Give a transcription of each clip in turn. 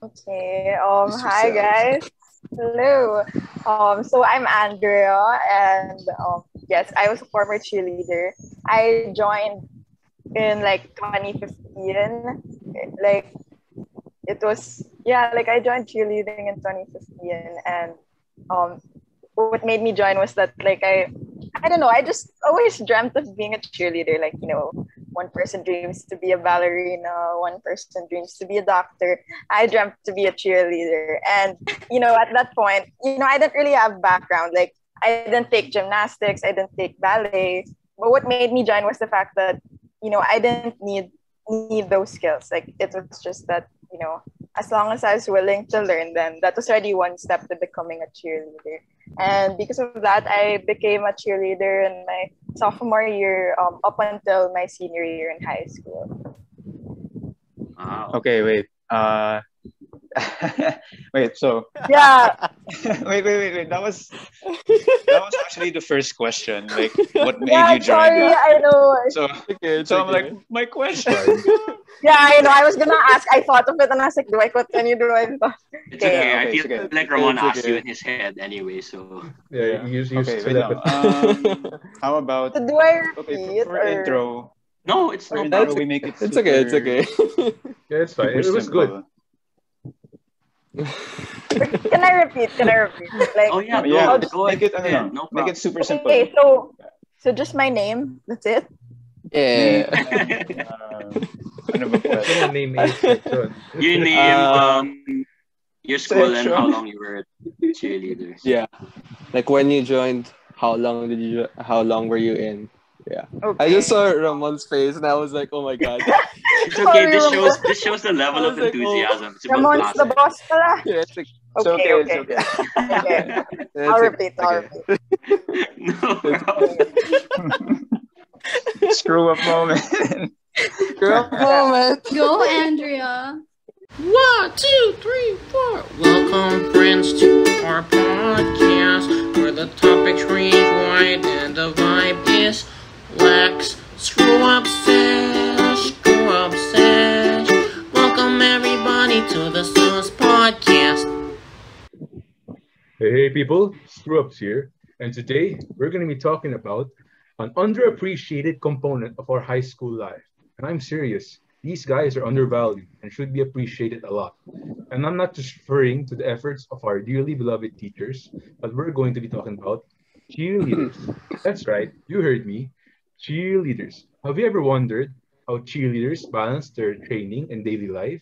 Okay. Just Hi yourself. guys. Hello. So I'm Andrea, and yes, I was a former cheerleader. I joined in like 2015. Like it was like I joined cheerleading in 2015, and um, what made me join was that like I don't know, I just always dreamt of being a cheerleader. Like one person dreams to be a ballerina, one person dreams to be a doctor. I dreamt to be a cheerleader, and at that point, I didn't really have background. Like I didn't take gymnastics, I didn't take ballet. But what made me join was the fact that I didn't need those skills. Like it was just that as long as I was willing to learn them, that was already one step to becoming a cheerleader. And because of that, I became a cheerleader in my sophomore year, up until my senior year in high school. Wow. Okay, wait. Wait. So Yeah. wait. That was actually the first question. Like, what made Yeah, you join? sorry, I know. So It's I'm okay. like, my question. Yeah, I know. I was gonna ask. I thought of it and I was like, do I continue? Do I not? It's okay. Yeah, I okay, feel it's okay. like Ramon It's asked you okay. in his head anyway, so Yeah, use Okay, wait now. telepathy. How about So do I okay repeat for or intro? no, it's For no intro, problem. we make it It's okay. It's super, okay. Yeah, it's fine. super It was good. simple. can I repeat? Can I repeat? Like Oh yeah, Yeah, go just go make it ahead. No make it problem. super simple. okay, so just my name. That's it. Yeah. Ano ba po? Someone name a section. Your name, your school, and Section. how long you were at cheerleaders. Yeah. Like when you joined, how long were you in? Yeah. I Okay. just saw Ramon's face and I was like, oh my god. It's okay. Sorry, Ramon. This shows the level I of was like, oh. enthusiasm. It's about Ramon's the class. boss pala. Yeah, it's like It's Okay, okay. okay. It's okay. Okay. it's I'll like, repeat. okay. No problem. Screw up moment. girl moment. Go, Andrea. 1, 2, 3, 4. Welcome, friends, to our podcast where the topics range wide and the vibe is lax. Screw up sesh, screw up sesh. Welcome, everybody, to the Sus podcast. Hey people, Screw Ups here, and today we're going to be talking about an underappreciated component of our high school life. And I'm serious, these guys are undervalued and should be appreciated a lot. And I'm not just referring to the efforts of our dearly beloved teachers, but we're going to be talking about cheerleaders. That's right, you heard me. Cheerleaders. Have you ever wondered how cheerleaders balance their training and daily life?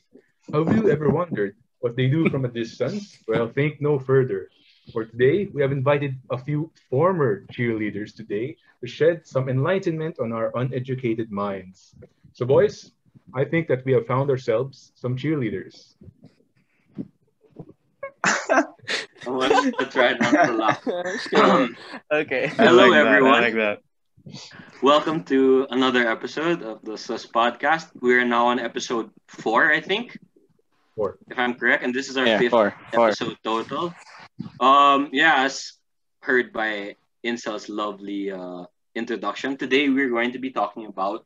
Have you ever wondered what they do from a distance? Well, think no further. For today, we have invited a few former cheerleaders today to shed some enlightenment on our uneducated minds. So, boys, I think that we have found ourselves some cheerleaders. Let's try not to laugh. Okay. Hello, everyone. I like that. Welcome to another episode of the Sus podcast. We're now on episode 4, I think, Four. if I'm correct, and this is our Yeah, 5th four. episode total. As heard by Incel's lovely introduction, today we're going to be talking about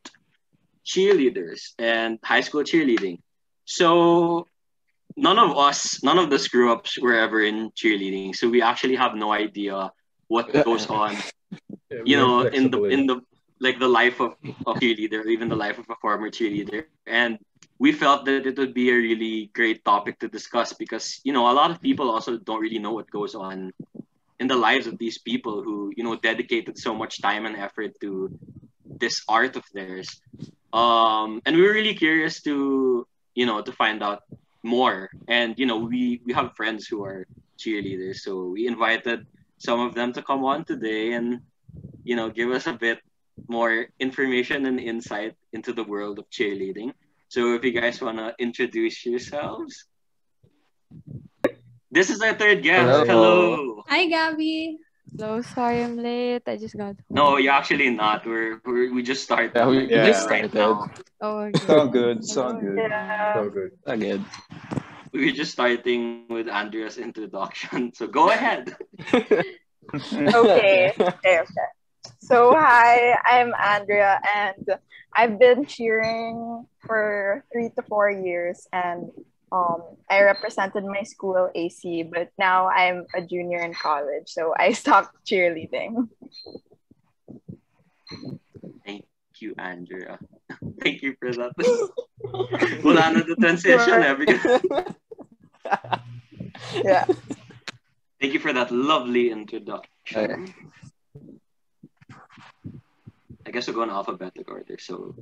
cheerleaders and high school cheerleading. So none of the screw ups were ever in cheerleading, so we actually have no idea what goes on, Yeah, in the like the life of a cheerleader, or even the life of a former cheerleader. And we felt that it would be a really great topic to discuss because a lot of people also don't really know what goes on in the lives of these people who dedicated so much time and effort to this art of theirs. And we were really curious to to find out more. And we have friends who are cheerleaders, so we invited some of them to come on today and give us a bit more information and insight into the world of cheerleading. So if you guys want to introduce yourselves. This is our third guest. Hello. Hi, Gabbie. Hello, sorry I'm late. I just got home. No, you're actually not. We just started. Yeah, we just right started. now. Oh, It's all good. It's all good. So good. Again. We're just starting with Andrea's introduction. So go ahead. Okay. So hi, I'm Andrea, and I've been cheering for 3 to 4 years, and I represented my school AC, but now I'm a junior in college, so I stopped cheerleading. Thank you, Andrea. Thank you for that. Wala na the transition because Yeah. thank you for that lovely introduction. Okay. I guess we'll go in alphabetical order. So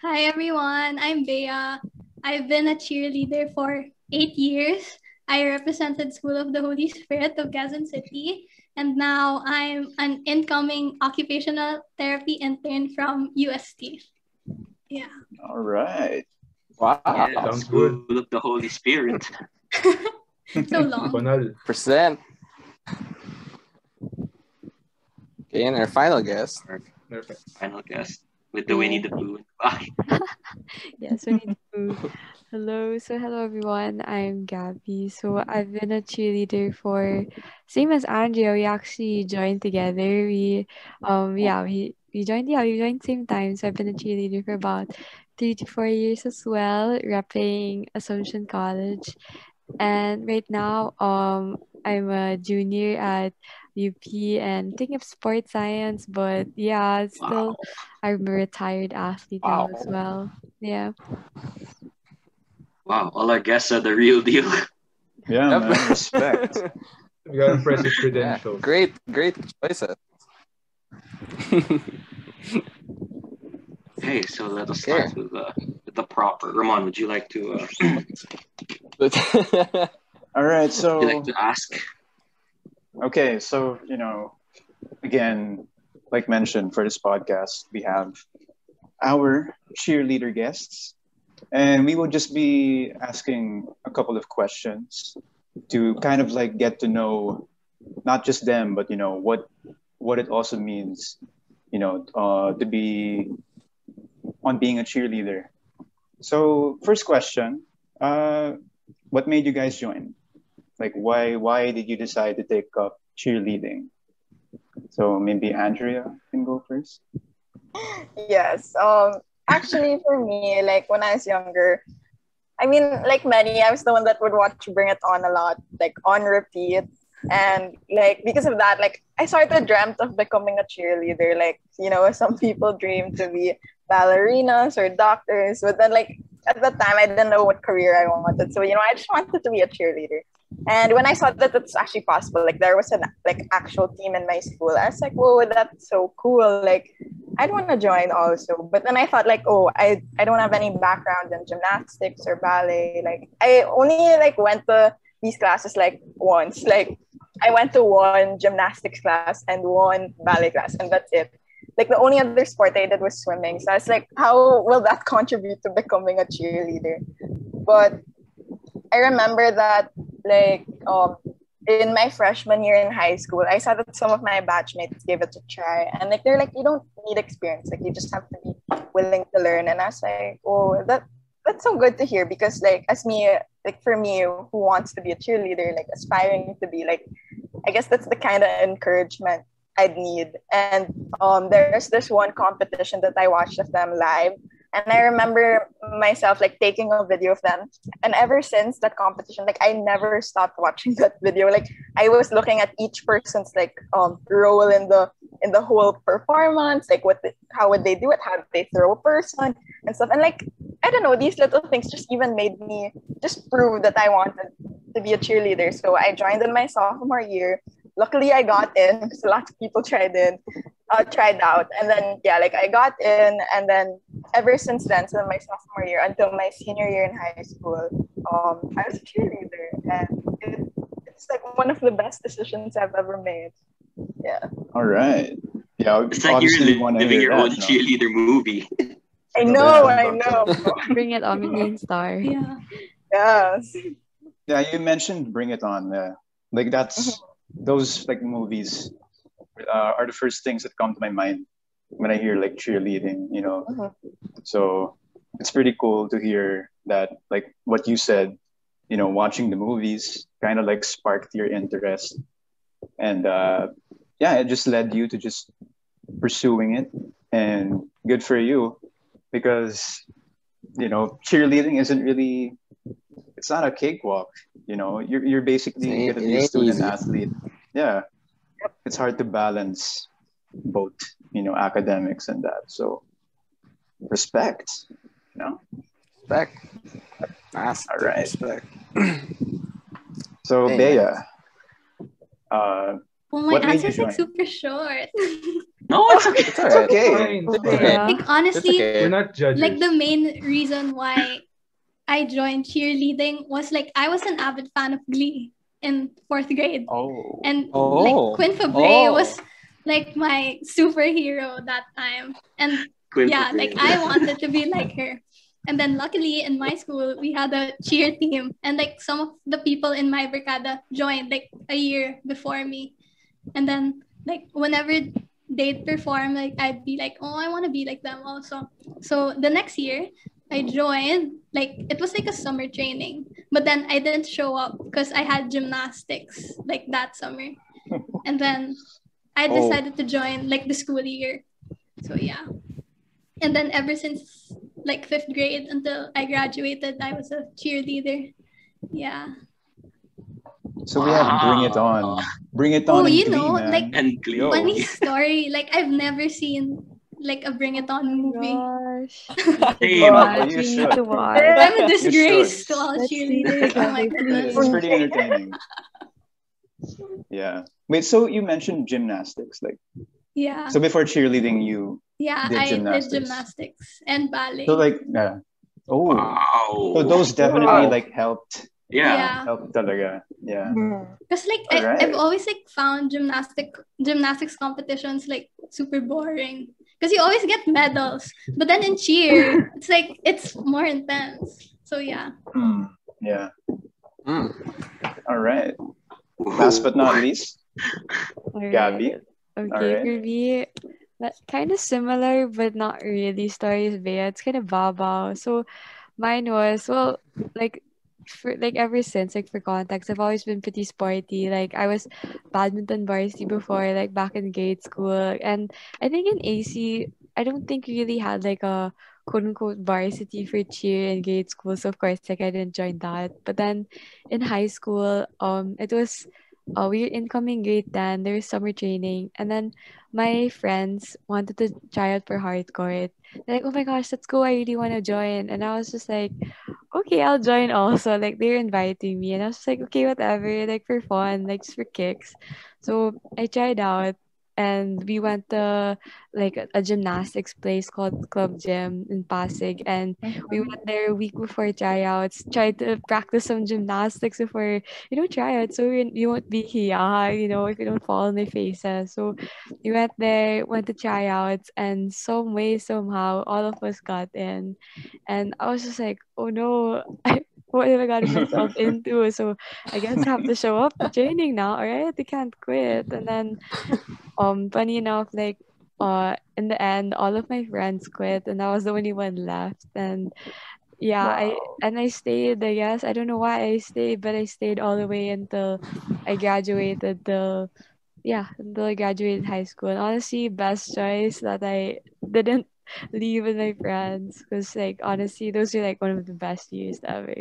Hi everyone, I'm Bea. I've been a cheerleader for 8 years. I represented School of the Holy Spirit of Quezon City, and now I'm an incoming occupational therapy intern from UST. Yeah. All right. Wow. yeah, Sounds School of the Holy Spirit. So long. Banal. Percent. Okay, and our final guest. Our final guest with the Winnie the Pooh. Okay. Yes, we need to. Hello everyone. I'm Gabbie. So I've been a cheerleader for same as Andrea. We actually joined together. We joined same time. So I've been a cheerleader for about 3 to 4 years as well, repping Assumption College. And right now, I'm a junior at UP and thinking of sports science, but yeah, still I'm a retired athlete now as well. Yeah. Wow, all our guests are the real deal. Yeah, Yep. man. Respect. We got impressive Yeah, credentials. great choices. Okay, so let us Okay. start with the proper. Ramon, would you like to All right. So, ask? okay. So, again, like mentioned for this podcast, we have our cheerleader guests, and we will just be asking a couple of questions to kind of like get to know not just them, but what it also means, to be on being a cheerleader. So, first question, what made you guys join? Like, why did you decide to take up cheerleading? So maybe Andrea can go first. Yes. Actually, for me, like when I was younger, I mean, like many, I was the one that would watch Bring It On a lot, like on repeat. And like because of that, like I started dreamt of becoming a cheerleader. Like, some people dream to be ballerinas or doctors, but then like at that time I didn't know what career I wanted. So, I just wanted to be a cheerleader. And when I saw that it's actually possible, like there was an like actual team in my school, I was like, whoa, that's so cool. Like I'd want to join also. But then I thought like, oh, I don't have any background in gymnastics or ballet. Like I only like went to these classes like once. Like I went to one gymnastics class and one ballet class, and that's it. Like the only other sport I did was swimming. So I was like, how will that contribute to becoming a cheerleader? But I remember that like in my freshman year in high school, I saw that some of my batchmates gave it a try, and like they're like, you don't need experience, like you just have to be willing to learn. And I was like, oh, that's so good to hear, because like as me, like for me who wants to be a cheerleader, like aspiring to be, like I guess that's the kind of encouragement I'd need. And there's this one competition that I watched of them live, and I remember myself like taking a video of them. And ever since that competition, like I never stopped watching that video. Like I was looking at each person's like role in the whole performance, like how would they do it, how did they throw a person and stuff. And like I don't know, these little things just even made me just prove that I wanted to be a cheerleader. So I joined in my sophomore year. Luckily, I got in because a lot of people tried out, and then yeah, like I got in, and then ever since then, so my sophomore year until my senior year in high school, I was a cheerleader, and it's like one of the best decisions I've ever made. Yeah. All right. Yeah, It's like obviously you're want to living hear your own that. No? cheerleader movie. I know. Bring it on, main star. Yeah. Yes. Yeah, you mentioned Bring It On. Like that's those like movies are the first things that come to my mind when I hear like cheerleading. So it's pretty cool to hear that, like what you said. Watching the movies kind of like sparked your interest, and yeah, it just led you to just pursuing it. And good for you, because cheerleading isn't really, it's not a cakewalk. You're basically gonna It be a ain't student easy. athlete. Yeah, it's hard to balance both, academics and that. So respect, you know. Respect. Massive All right. respect. So Hey, Bea, guys. Well, my what made answer you is like join? super short. No, it's okay. It's alright. Okay. Fine, Okay. fine. Yeah. Like It's honestly, We're okay. not judges. like the main reason why I joined cheerleading was like I was an avid fan of Glee in fourth grade, Oh. and like Oh. Quinn Fabray Oh. was like my superhero that time, and Quinn yeah, Fabray. like I wanted to be like her. And then luckily in my school we had a cheer team, and like some of the people in my brigada joined like a year before me, and then like whenever they'd perform, like I'd be like, oh, I want to be like them also. So the next year I joined, like it was like a summer training, but then I didn't show up because I had gymnastics like that summer, and then I Oh. decided to join like the school year. So yeah, and then ever since like fifth grade until I graduated, I was a cheerleader. Yeah. So we have Bring It On. Bring It On Oh, in you Glee, know, man. like And Glee. Yo. funny story. Like I've never seen like a Bring It On movie. Gosh. Same. Watch. You We should. need to watch. I'm a You disgrace should. to all Let's see it cheerleaders. Oh my together, goodness. It's pretty entertaining. Yeah. Wait, so you mentioned gymnastics, like, Yeah. so before cheerleading, you Yeah, did I did gymnastics. gymnastics and ballet. So like, yeah. Oh, Wow. so those definitely Wow. like helped Yeah. talaga. Yeah. Because like Alright. I've always like found gymnastics competitions like super boring. Because you always get medals. But then in cheer, it's like it's more intense. So yeah. Yeah. Mm. All right. Last but not least, Gabbie. Okay, Alright. for me, kind of similar, but not really. Stories, Bea. It's kind of baba. So mine was, well, like for like ever since, like for context, I've always been pretty sporty. Like I was badminton varsity before, like back in grade school, and I think in AC, I don't think we really had like a quote unquote varsity for cheer in grade school. So of course, like I didn't join that. But then in high school, it was. We were incoming grade 10, there was summer training, and then my friends wanted to try out for hardcore. They're like, oh my gosh, let's go, I really want to join. And I was just like, okay, I'll join also. Like they're inviting me, and I was just like, okay, whatever, like for fun, like just for kicks. So I tried out, and we went to like a gymnastics place called Club Gym in Pasig, and we went there a week before tryouts, tried to practice some gymnastics before tryouts, so you won't be here, if you don't fall on their faces. So we went there, went to tryouts, and some way somehow all of us got in, and I was just like, oh no, what have I gotten myself into? So I guess I have to show up to training now, alright? I can't quit. And then funny enough, like in the end all of my friends quit and I was the only one left. And yeah, I stayed, I guess. I don't know why I stayed, but I stayed all the way until I graduated until I graduated high school. And honestly, best choice that I didn't leave with my friends, because like honestly those are like one of the best years ever.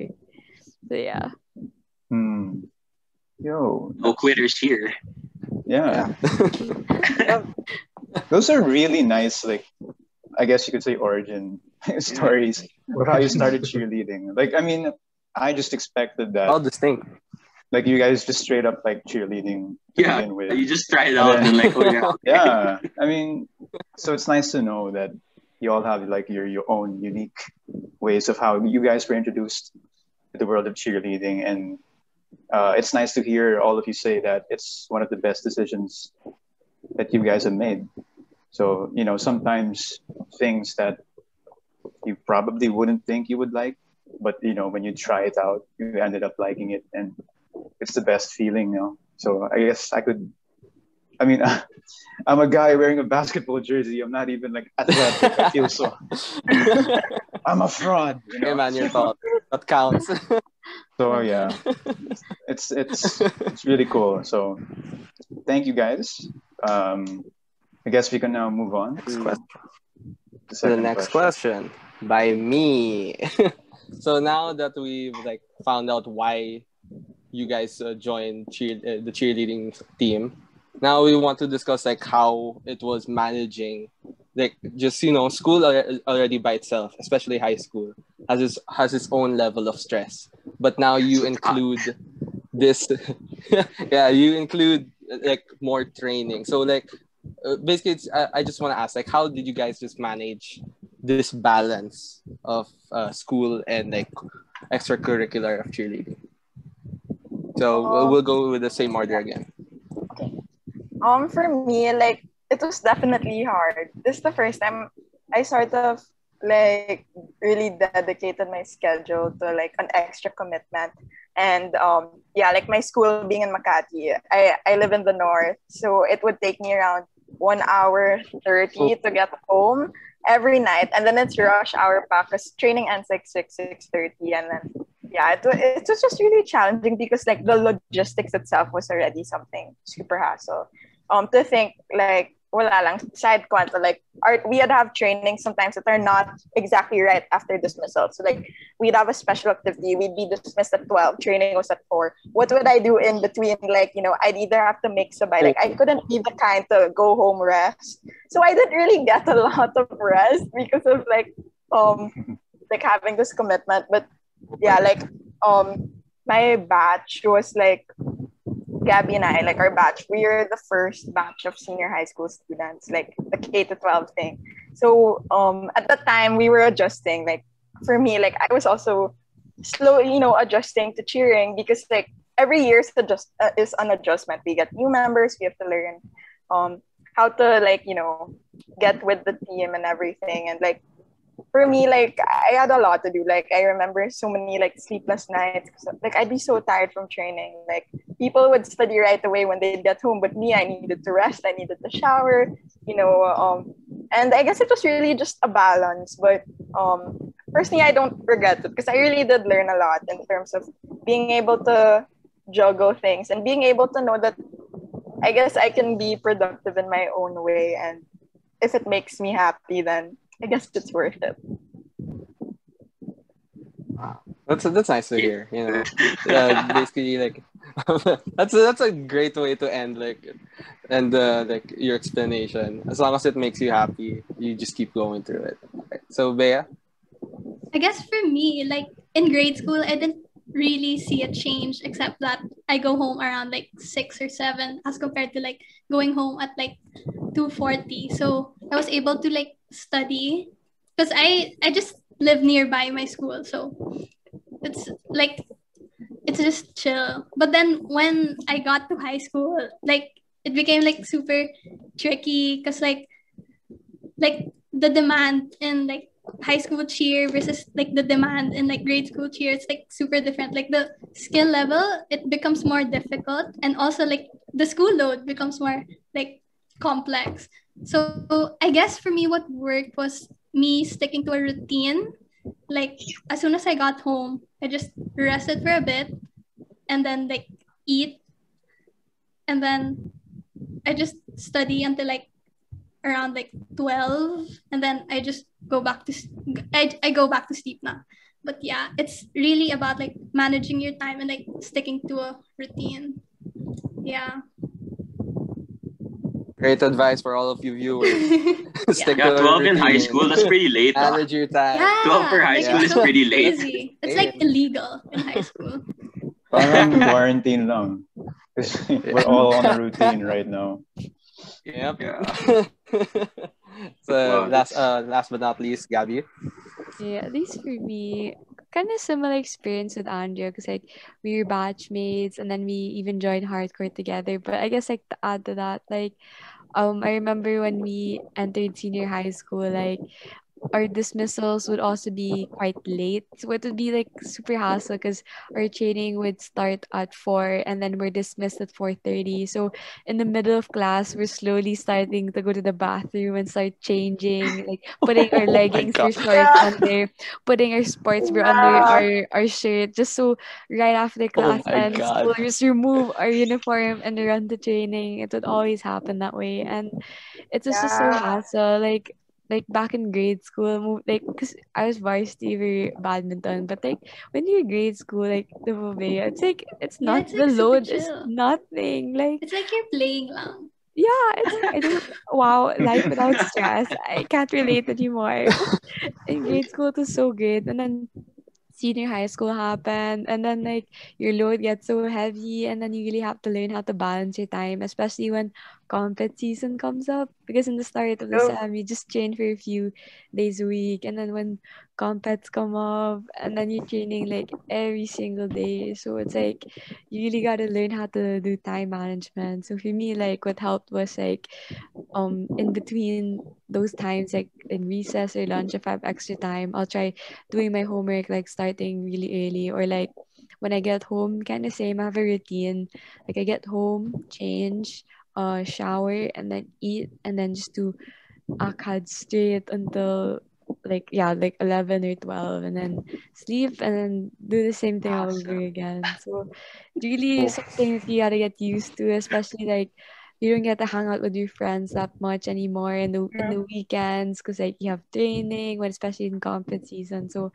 So yeah. Yo. No quitters here. Yeah. Those are really nice, like, I guess you could say origin stories of how you started cheerleading. Like, I mean, I just expected that. All distinct. Like, you guys just straight up like cheerleading to Yeah. begin with. You just try it out and like, oh yeah. Yeah. I mean, so it's nice to know that you all have like your own unique ways of how you guys were introduced to the world of cheerleading. And it's nice to hear all of you say that it's one of the best decisions that you guys have made. So, sometimes things that you probably wouldn't think you would like, but, when you try it out, you ended up liking it, and it's the best feeling. So I guess I'm a guy wearing a basketball jersey. I'm not even like athletic. I feel so. I'm a fraud. Hey man, your fault. That counts. So yeah, it's really cool. So thank you guys. I guess we can now move on Next to question. the second The next question. by me. So now that we've like found out why you guys joined the cheerleading team, now we want to discuss like how it was managing, like just school already by itself, especially high school, has its own level of stress. But now you include this, yeah, you include like more training. So like basically, I just want to ask, like, how did you guys just manage this balance of school and like extracurricular of cheerleading? So we'll Um, go with the same order again. okay. For me, like it was definitely hard. This is the first time I sort of like really dedicated my schedule to like an extra commitment. And yeah, like my school being in Makati, I live in the north, so it would take me around 1 hour 30 to get home every night, and then it's rush hour pa because training ends like 6:30, and then yeah, it was just really challenging because like the logistics itself was already something super hassle. To think like wala lang side kwento like we would have training sometimes that are not exactly right after dismissal. So like we'd have a special activity, we'd be dismissed at 12, training was at 4. What would I do in between? Like, I'd either have to make sabay. Like I couldn't be the kind to go home rest. So I didn't really get a lot of rest because of like having this commitment. But yeah, like my batch was like Gabbie and I, like our batch, we are the first batch of senior high school students, like the K to 12 thing. So at that time we were adjusting. Like for me, like I was also slowly, adjusting to cheering because like every year is an adjustment. We get new members, we have to learn how to like, get with the team and everything. And like for me, like I had a lot to do. Like I remember so many like sleepless nights. Like I'd be so tired from training. Like people would study right away when they'd get home, but me, I needed to rest. I needed to shower. And I guess it was really just a balance. But personally, I don't regret it because I really did learn a lot in terms of being able to juggle things and being able to know that I guess I can be productive in my own way. And if it makes me happy, then I guess it's worth it. Wow. That's nice to hear. Basically, like that's a great way to end like your explanation. As long as it makes you happy, you just keep going through it. Okay. So Bea, I guess for me, like in grade school, I didn't really see a change except that I go home around like 6 or 7 as compared to like going home at like 2:40. So I was able to like study because I just live nearby my school. So it's like it's just chill. But then when I got to high school, like it became like super tricky because like the demand in like high school cheer versus like the demand in like grade school cheer, it's like super different. Like the skill level, it becomes more difficult, and also like the school load becomes more like complex. So I guess for me what worked was me sticking to a routine. Like as soon as I got home, I just rested for a bit and then like eat, and then I just study until like around like 12, and then I just go back to I go back to sleep now. But yeah, it's really about like managing your time and like sticking to a routine. Yeah. great advice for all of you viewers. Stick Yeah, to a 12 in high routine. school, that's pretty late. Manage your time. Yeah. 12 for high like, school it's is so pretty late. crazy. It's like illegal in high school. Parang quarantine lang. Kasi we're all on a routine right now. Yep. Yeah. So Wow. last but not least, Gabi. Yeah, at least for me, kind of similar experience with Andrea because like we were batchmates and then we even joined hardcore together. But I guess like to add to that, like I remember when we entered senior high school, like our dismissals would also be quite late. So it would be like super hassle because our training would start at 4 and then we're dismissed at 4:30. So in the middle of class, we're slowly starting to go to the bathroom and start changing, like putting our Oh my leggings or god. shorts Yeah. under, putting our sports bra under Yeah. our shirt, just so right after Oh class my ends, god. we'll just remove our uniform and run to training. It would always happen that way. And it was just so Yeah. hassle. Like like back in grade school, like because I was varsity for badminton, but like when you're grade school, like the Mobea, it's like it's Yeah, not it's the like super load is chill. nothing. Like It's like you're playing lang. yeah, it's I don't wow, life without stress. I can't relate anymore. In grade school it was so great, and then senior high school happened, and then like your load gets so heavy, and then you really have to learn how to balance your time, especially when compet season comes up, because in the start of the Oh, sem you just train for a few days a week, and then when compets come up, and then you're training like every single day, so it's like you really got to learn how to do time management. So for me, like what helped was like in between those times, like in recess or lunch, if I have extra time, I'll try doing my homework like starting really early, or like when I get home, kind of same. I have a routine. Like I get home, change, shower, and then eat, and then just do akad straight until like yeah, like 11 or 12, and then sleep, and then do the same thing all over Awesome. again. So really Oh, something that you gotta get used to, especially like you don't get to hang out with your friends that much anymore in the weekends, because like you have training, when especially in compet season. So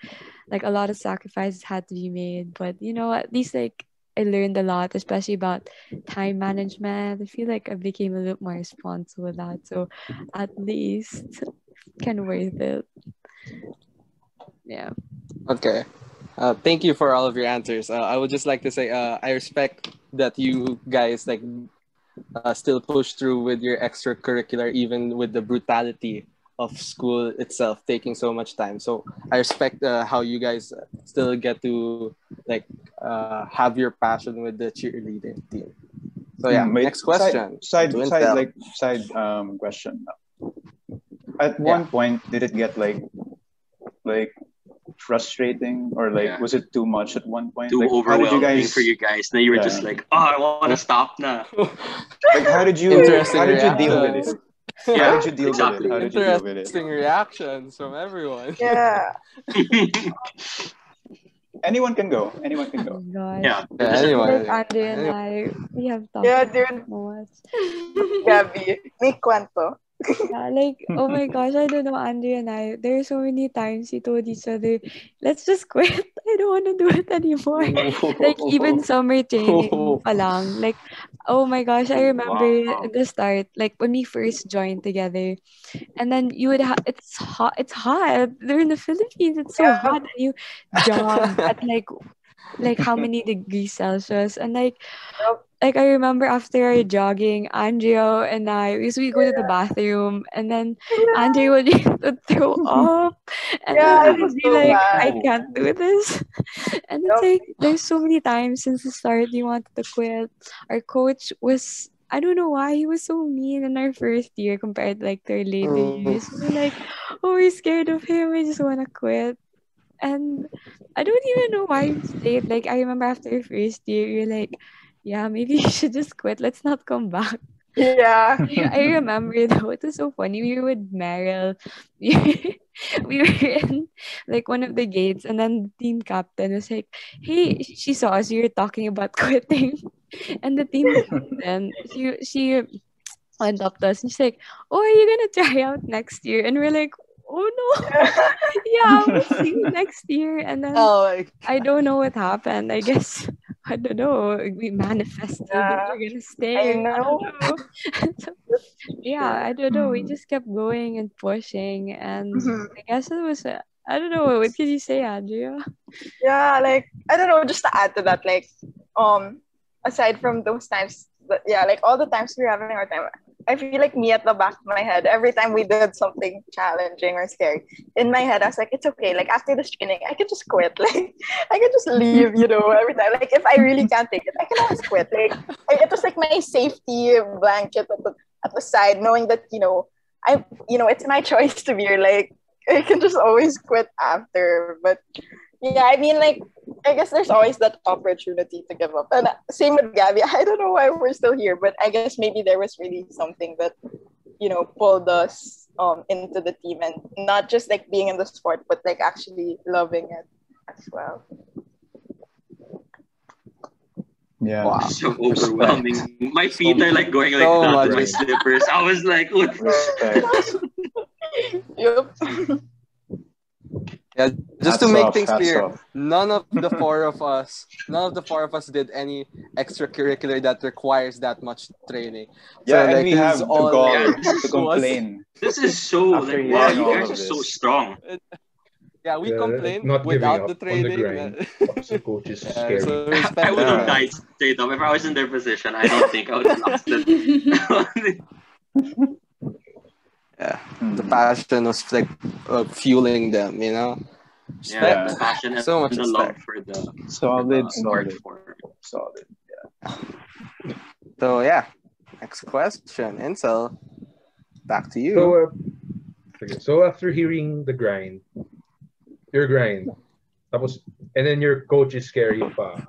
like a lot of sacrifices had to be made, but you know, at least like I learned a lot, especially about time management. I feel like I became a little more responsible with that, so at least kind of worth it. Yeah. Okay. Thank you for all of your answers. I would just like to say I respect that you guys like still push through with your extracurricular, even with the brutality of school itself taking so much time. So I respect how you guys still get to like have your passion with the cheerleading team. So yeah, wait, next question. Do and side, tell. like side question. At Yeah. one point, did it get like frustrating, or like Yeah. was it too much at one point? Too Like, how did you overwhelming for guys? you guys. Now you were just Yeah, like, oh, I want to stop now. like Interesting how did you deal with reactions. it? How did Yeah, you deal with it? exactly. How did you deal with it? Interesting reactions from everyone. yeah. Anyone can go. Anyone can Oh go. my gosh. Yeah, Yeah, just I feel anyone. like Andrea and Anyone. I, we have talked Yeah, about dude. so much. Gabi, may kwento. Yeah, like, oh my gosh, I don't know, Andrea and I, there are so many times we told each other, let's just quit. I don't want to do it anymore. Like, even summer training pa lang. Like, oh my gosh, I remember wow. at the start, like, when we first joined together, and then you would have, it's hot. They're in the Philippines, it's so Yeah. hot, and you jog at like how many degrees Celsius, and Yup. like I remember after our jogging, Andrea and I, because we go to the bathroom, and then Yeah. Andrea would, would throw up, and then Yeah, I it would was be so like, bad. I Oh, can't do this. And it's Yup. like there's so many times since the start you wanted to quit. Our coach was, I don't know why he was so mean in our first year compared like to our later Mm. years. We're like, oh, we're scared of him. We just wanna quit. And I don't even know why we stayed. Like I remember after the first year, you're like, yeah, maybe you should just quit. Let's not come back. Yeah. I remember though, it was so funny. We were with Meryl. We were in like one of the gates, and then the team captain was like, "Hey," she saw us. We were talking about quitting, and the team captain, she went up to us and she's like, "Oh, are you gonna try out next year?" And we're like, "Oh no." Yeah, we'll see you next year. And then Oh, like, I don't know what happened. I guess I don't know. We manifested that Yeah. we're gonna I stay. I don't know. know. So, yeah, Sure. I don't know. We Hmm. just kept going and pushing, and Mhm. I guess it was. I don't know. What can you say, Andrea? Yeah, like I don't know, just to add to that, like aside from those times yeah, like all the times we were having our time, I feel like me at the back of my head, every time we did something challenging or scary, in my head I was like, it's okay, like after this training I could just quit. Like I could just leave, every time. Like if I really can't take it, I can always quit. Like it was like my safety blanket at the side, knowing that, it's my choice to be here. Like I can just always quit after. But yeah, I mean, like, I guess there's always that opportunity to give up. And same with Gabby. I don't know why we're still here, but I guess maybe there was really something that, pulled us into the team, and not just like being in the sport, but like actually loving it as well. Yeah. wow. so Respect. overwhelming. My feet are like going like So that much. with my Right. slippers. I was like, what? Respect. Yup. Yeah, just to Hats make off, things hats clear, off. none of the four of us did any extracurricular that requires that much training. Yeah, So and like we this is have the all gall Yeah, to complain this is so after like wow, hearing you all guys of are so this. strong. yeah, we Like complain not giving without up the on the training. grind. Officer coach is Yeah, scary. so I respect would have that. Yeah. died straight up if I was in their position. I don't think I would have lasted. Yeah, the Hmm. passion was like fueling them. Yeah, Respect. the Yeah. passion and So much the love respect. for the Solid, art solid, form. solid. So yeah, next question, Ansel. Back to you. So, so after hearing the grind, your grind, tapos, and then your coach is scary pa.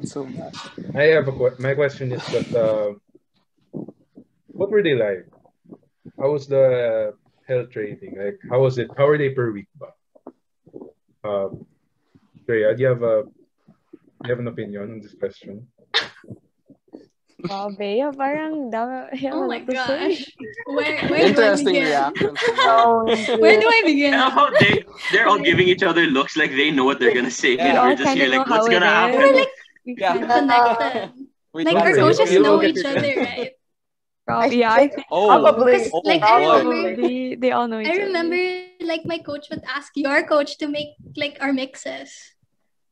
So bad. I have my question is that what were they like? How was the health training? Like how was it? How are they per week ba? Andrea, do you have an opinion on this question? Wow, Bea, parang dami, Oh wala my to say. gosh. Where do I Interesting begin? reaction. Where do I I begin? love how they're all giving each other looks like they know what they're gonna say, Yeah. and We all we're just kind here of know like, what's how it gonna is. happen? We're like We Yeah. kind of connected. We Like can't our say coaches it. You'll know get each your other, chance. right? Yeah, I think Oh, Probably. Because oh like I boy. remember they all know each I other. remember like my coach would ask your coach to make like our mixes.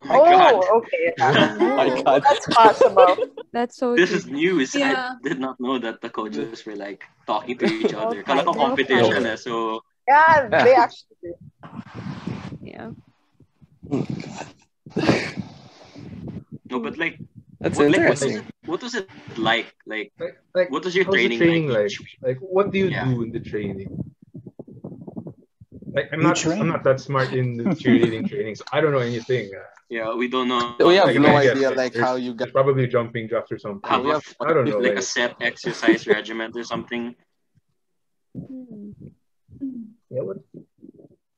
Oh my god. Oh, okay. Oh my God. That's possible. That's so This true. is news. Yeah. I did not know that the coaches were like talking to each other. They're Kala ko all competition fighting. eh, so Yeah, Yeah. they actually do. Yeah. no, but like That's what interesting. what was it like? Like What was your how's the training like like? each week? Like what do you Yeah. do in the training? Like I'm You not train. that smart in the cheerleading training, so I don't know anything. Yeah, we don't know We have Like, no I guess, idea like, like how you there's got. probably jumping jacks or something. have We have I don't know. like a Like, set exercise regimen or something. Hmm. yeah, what?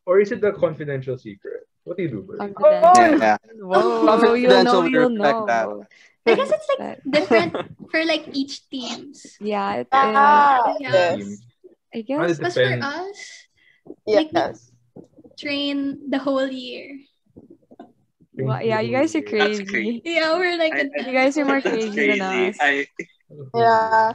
Or is it the confidential secret? What do you do, bro? Confident. Yeah. Whoa, you'll Confidential, know, we you'll respect that. know. I guess it's like But, different for like each teams. yeah, it is. Ah, Yeah. yes. I It guess. Because for depends. us, like we Yes. train the whole year. Well, yeah, you guys are That's crazy. crazy. Yeah, we're like You guys are more That's crazy than crazy. us. Yeah.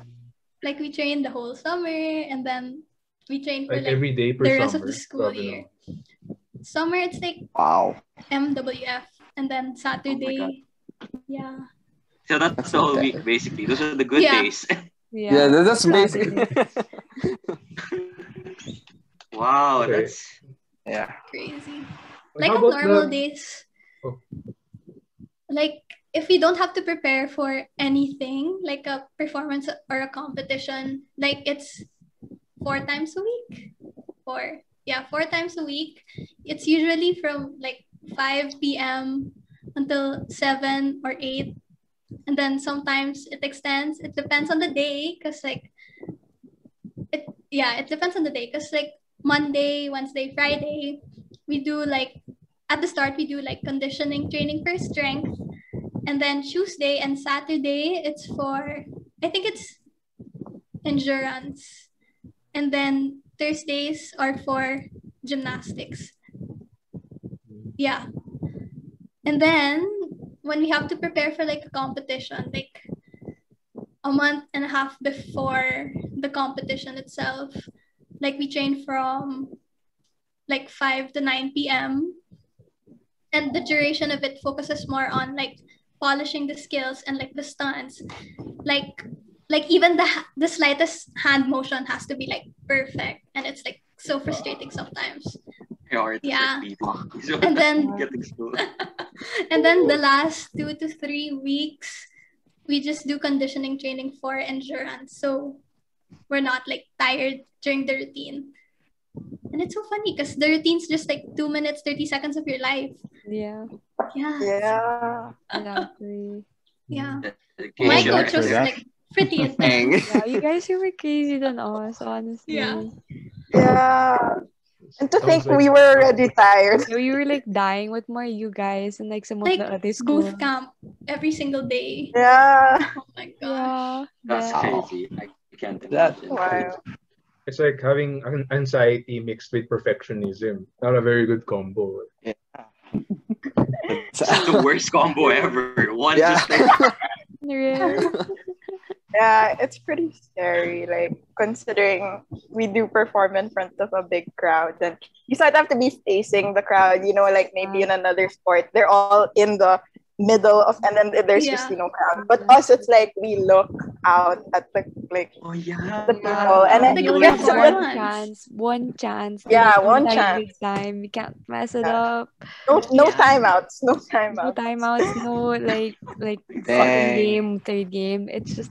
like we train the whole summer and then we train for Like like every day per the rest of summer. the school Grabe year. naman. Summer it's like Wow. MWF and then Saturday. Yeah. So that's the whole week basically. Those are the good Yeah. days. Yeah, that's basically. Wow, Okay. that's Yeah. Crazy. Like, Like how on about normal the- days. Oh. Like if we don't have to prepare for anything, like a performance or a competition, like it's 4 times a week. 4 times a week. It's usually from like 5 p.m. until 7 or 8. And then sometimes it extends. It depends on the day because like it depends on the day because like Monday, Wednesday, Friday, we do like at the start we do like conditioning training for strength, and then Tuesday and Saturday it's for I think it's endurance, and then Thursdays are for gymnastics. Yeah, and then when we have to prepare for like a competition, like a month and a half before the competition itself, like we train from like 5 to 9 p.m. and the duration of it focuses more on like polishing the skills and like the stunts, like even the slightest hand motion has to be like perfect, and it's like so frustrating sometimes. Yeah. So And then getting school. and then the last 2 to 3 weeks we just do conditioning training for endurance, so we're not like tired during the routine. And it's so funny because the routine's just like 2 minutes 30 seconds of your life. Yeah, Yeah. Yeah. exactly. Yeah. Dedication. My Well, coach for was that. like pretty Dang. intense. Yeah, you guys are more crazy than us, honestly. Yeah. Yeah. And to Sounds think like- we were already tired. So you were like dying with more you guys and like some of Like the other schools. booth camp every single day. Yeah. Oh my gosh. Yeah. That's that- crazy. I can't That- imagine. Wow. It's like having anxiety mixed with perfectionism. Not a very good combo. Yeah. It's just the worst combo ever. One Yeah. just like Real. Yeah, it's pretty scary, like considering we do perform in front of a big crowd and you sort of have to be facing the crowd, like maybe in another sport, they're all in the middle of and then there's just Yeah. crowd. But us it's like we look out at the oh yeah. the people and Like it We a only gets have a bit one chance to yeah, like one decide chance. this time. We can't mess it Yeah. up. No Yeah. timeouts. No No timeouts. timeouts, no like second Dang. game, third game. It's just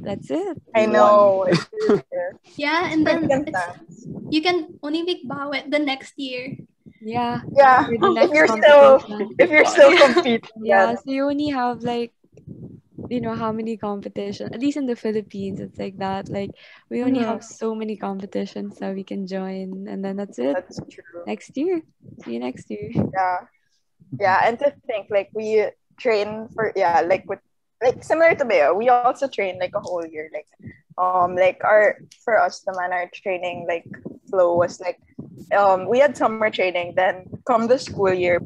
that's it. I One. know. It's really scary. Yeah, and Pretty then intense. you can only make bawet the next year. Yeah. Yeah. For the next If competition. you're still competing Yeah, then. so you only have like how many competition, at least in the Philippines it's like that, like we only have so many competitions that we can join, and then that's it. That's true. Next year, see you next year. Yeah. Yeah, and to think like we train for like with like similar to Beo, we also train like a whole year. Like our for us naman our training like flow was like we had summer training, then come the school year,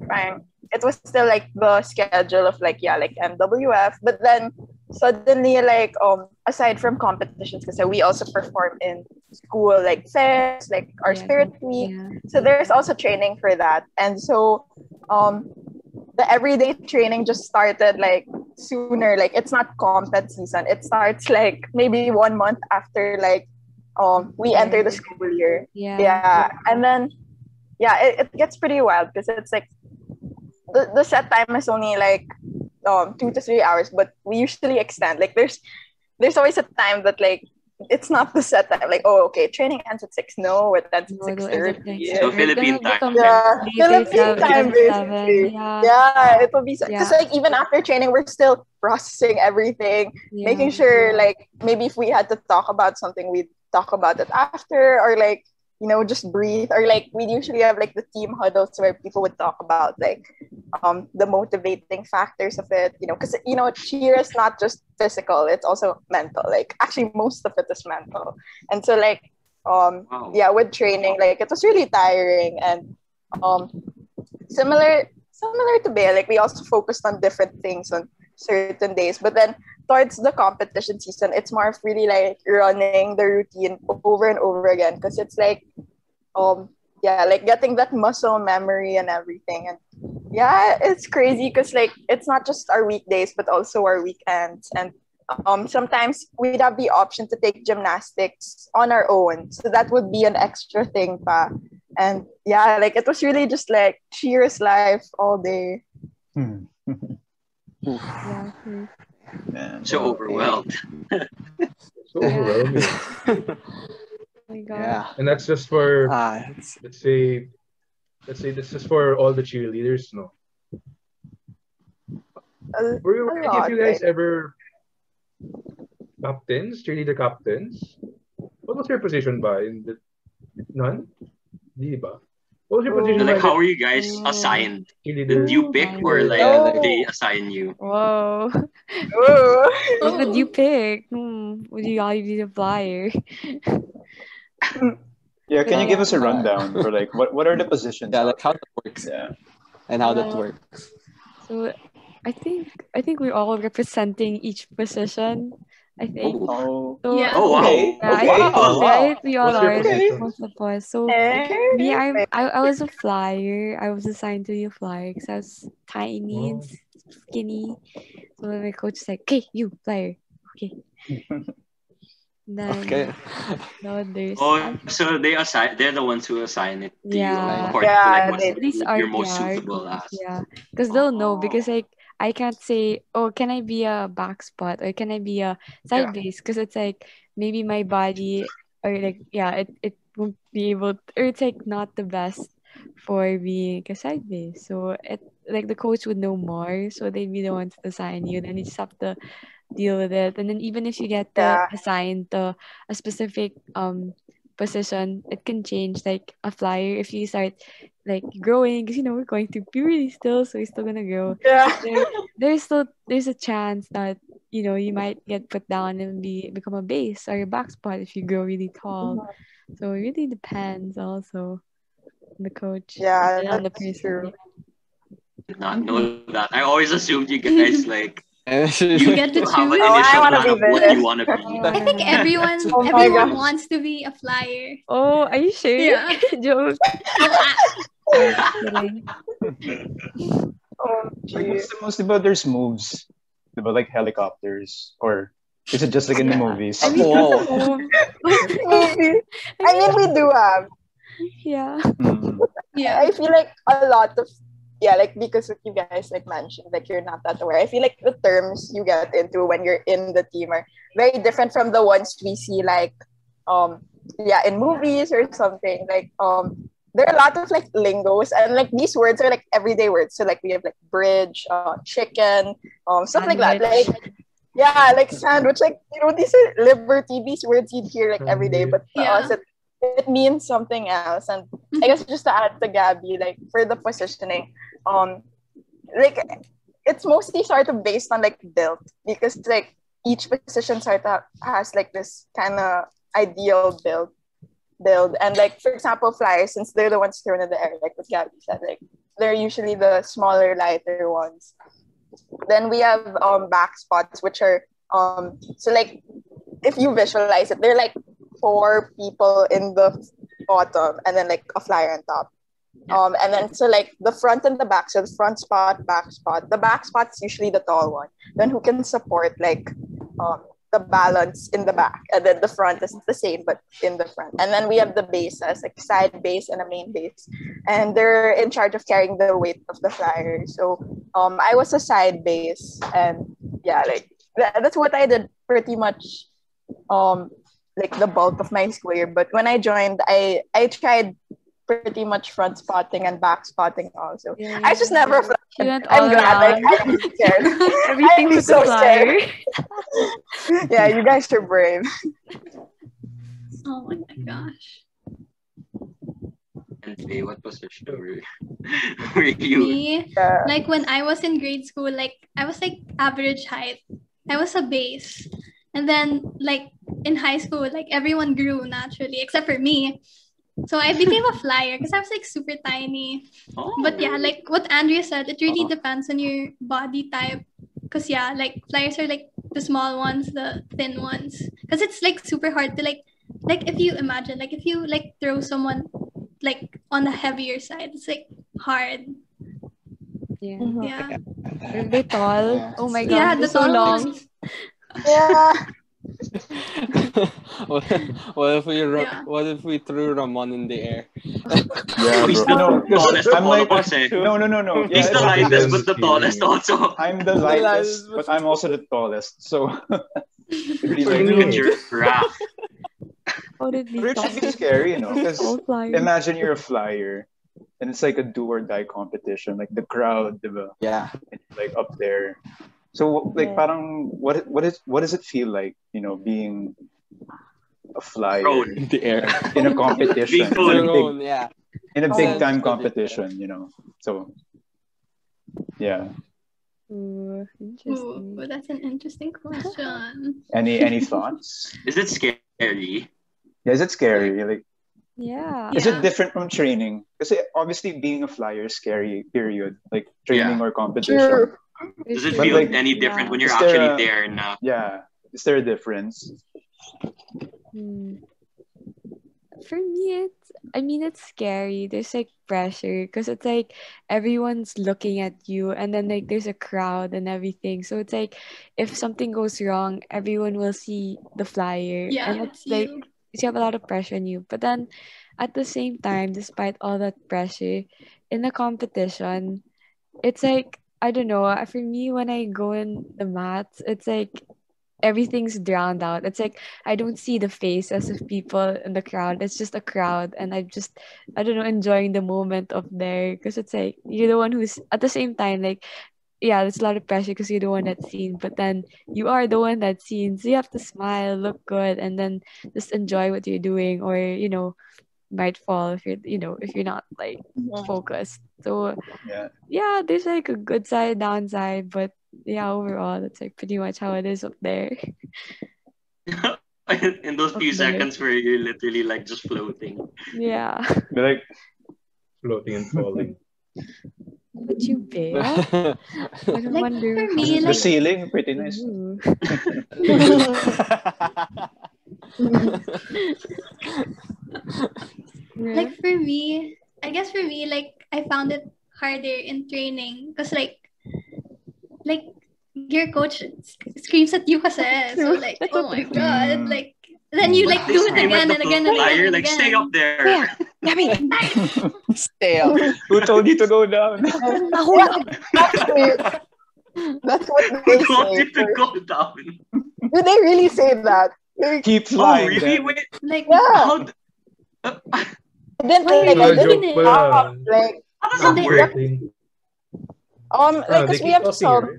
it was still like the schedule of like like MWF, but then suddenly like aside from competitions because we also perform in school like fairs, like our Yeah, spirit week. yeah. So there's also training for that. And so the everyday training just started like sooner. Like it's not compet season. It starts like maybe 1 month after like we enter the school year. Yeah. Yeah. And then it gets pretty wild because it's like the set time is only like 2 to 3 hours, but we usually extend. Like there's always a time that like it's not the set time. Like okay, training ends at 6. No, it ends at No, 6:30. So Philippine They're time. gonna Yeah, later, Philippine time 7, basically. yeah. Yeah, it will be because Yeah. like even after training, we're still processing everything, Yeah. making sure like maybe if we had to talk about something, we'd talk about it after, or like just breathe, or like we usually have like the team huddles where people would talk about like the motivating factors of it, because cheer is not just physical, it's also mental. Like actually most of it is mental. And so like Wow. with training, like it was really tiring. And similar to Bea, like we also focused on different things on certain days, but then towards the competition season, it's more of really like running the routine over and over again, because it's like like getting that muscle memory and everything. And it's crazy because like it's not just our weekdays but also our weekends. And sometimes we'd have the option to take gymnastics on our own, so that would be an extra thing pa. And like it was really just like cheers life all day. Yeah. Man. So overwhelmed. So overwhelming. Oh my god. Yeah. And that's just for It's, let's say this is for all the cheerleaders, no? Were any of you guys ever captains, cheerleader captains? What was your position ba? None? Di ba? What was your position Like, ba? how are you guys assigned? Cheerleader? Did you pick or like No. they assign you? Whoa. Ooh. What would you pick? Would you all be the flyer? Yeah, can you give us a rundown for like what are the positions? yeah, out like how there? that works Yeah. and how that Yeah. works. So I think we're all representing each position. I think. Oh. So Yeah. Oh wow. Okay. yeah, I Okay. think Wow. right, we all What's your are position? most of us. So Eh? me, I was a flyer. I was assigned to be a flyer because I was tiny and Oh. skinny. So my coach was like, "Okay, you flyer." Okay. Then Okay. no, there's Oh, so they're the ones who assign it to you Yeah. according to like what they- at least you're most RTR. suitable as. Yeah, because they'll know. Because Oh. like I can't say, oh, can I be a back spot or can I be a side base? Because it's like maybe my body or like it won't be able or it's like not the best for being a side base. So it like the coach would know more, so they'd be the ones to assign you. Then you just have to deal with it. And then even if you get Yeah. assigned to a specific position, it can change. Like a flyer, if you start like growing, because we're going through puberty still, so we're still gonna grow. Yeah. There's a chance that you might get put down and become a base or a back spot if you grow really tall. So it really depends also on the coach Yeah, and on the that's person. true. Did not know that. I always assumed you guys like You you get to have an choose. Oh, I initial want to plan be of what you this. want to be. I think everyone Oh my everyone gosh. wants to be a flyer. Oh, are you sure? Yeah. Joke. No, Just kidding. Oh, Like, gee. what's the most about there's moves? About like helicopters, or is it just like in the Yeah. movies? I mean, Whoa. it's a move. Maybe. I mean, we do have. Yeah. Mm. yeah. I feel like a lot of, yeah, like because of you guys like mentioned, like you're not that aware. I feel like the terms you get into when you're in the team are very different from the ones we see like yeah, in movies or something. Like there are a lot of like lingos, and like these words are like everyday words. So like we have like bridge, chicken, stuff like that. Sandwich. Like yeah, like sandwich, like these are liberty, these words you'd hear like every day, but to us Yeah. it means something else. And I guess just to add to Gabbie, like for the positioning, like it's mostly sort of based on like build, because like each position sort of has like this kind of ideal build. And like for example, flyers, since they're the ones thrown in the air, like what Gabbie said, like they're usually the smaller, lighter ones. Then we have back spots, which are so like if you visualize it, they're like four people in the bottom and then like a flyer on top. And then so like the front and the back, so the front spot, back spot. The back spot's usually the tall one. Then who can support like the balance in the back, and then the front is the same but in the front. And then we have the bases, like side base and a main base, and they're in charge of carrying the weight of the flyer. So I was a side base, and yeah, like that's what I did pretty much like the bulk of my school year. But when I joined, I tried pretty much front spotting and back spotting also. Yeah, I just never She flied. went I'm all glad. Like around. I'd be scared. Everything I'd be with so the flyer. scared. Yeah, you guys are brave. Oh my gosh. And Faye, what position were you? Me, Yeah. like when I was in grade school, like I was like average height. I was a base. And then like in high school, like everyone grew naturally except for me. So I became a flyer because I was like super tiny. Oh. But yeah, like what Andrea said, it really depends on your body type. Because yeah, like flyers are like the small ones, the thin ones. Because it's like super hard to like if you imagine, like if you like throw someone like on the heavier side, it's like hard. Yeah. Yeah. Are they tall? Oh my Yeah, gosh, the they're so tall long. ones. Yeah. what, what if we Yeah. what if we threw Ramon in the air? Yeah, He's bro. the No, 'cause tallest of I'm all like, of us, eh? no. Yeah, He's the it's like- lightest, but the Just tallest kidding. also. I'm the lightest, but I'm also the tallest. So it'd be like, Like a giraffe. How did we but it talk should be scary, because all flyers? imagine you're a flyer, and it's like a do or die competition, like the crowd, diba? Yeah. Like up there. So like, Yeah. parang what does it feel like, being a flyer Thrown. In the air. in a competition, Being thrown. Thrown, yeah. in a big time Sounds competition, So yeah. Ooh, interesting. Ooh, that's an interesting question. Any thoughts? Is it scary? Yeah, is it scary? Like, Yeah. is Yeah. it different from training? Because obviously being a flyer is scary, period. Like training or competition. True. Does it But feel like- any different when you're Is there actually a- there now? Yeah. Is there a difference? For me, it's scary. There's like pressure because it's like everyone's looking at you, and then like there's a crowd and everything. So it's like if something goes wrong, everyone will see the flyer, Yeah, and it's it's like you. you have a lot of pressure on you. But then at the same time, despite all that pressure in the competition, it's like I don't know. For me, when I go in the mats, it's like everything's drowned out. It's like I don't see the faces of people in the crowd. It's just a crowd, and I don't know, enjoying the moment of there because it's like you're the one who's at the same time like yeah, there's a lot of pressure because you're the one that's seen, but then you are the one that's seen, so you have to smile, look good, and then just enjoy what you're doing, or might fall if you're not like focused. So Yeah. yeah, there's like a good side, downside, but yeah, overall, that's like pretty much how it is up there. In those Up few there. seconds where you're literally like just floating. Yeah. They're like, Floating and falling. But you, Bea? I don't Like wonder. for me, the like ceiling, pretty nice. Ooh. Yeah. like for me, I guess for me, like I found it harder in training because like your coach screams at you kasi. So like, That's oh what my they- god, Mm. like then you Mm. like They do it scream at again the and again and again flyer, and like, stay again. up there. Gabbie, Stay up. Who told you to go down? Actually, that's what Who they told say. you to go down? Do they really say that? Like, Keep Oh, flying. really? then. Wait, Like yeah. how? I didn't Why like. are I you didn't doing it? stop. Like How does And that they- work? Floating. like They because we keep have tossing some. it,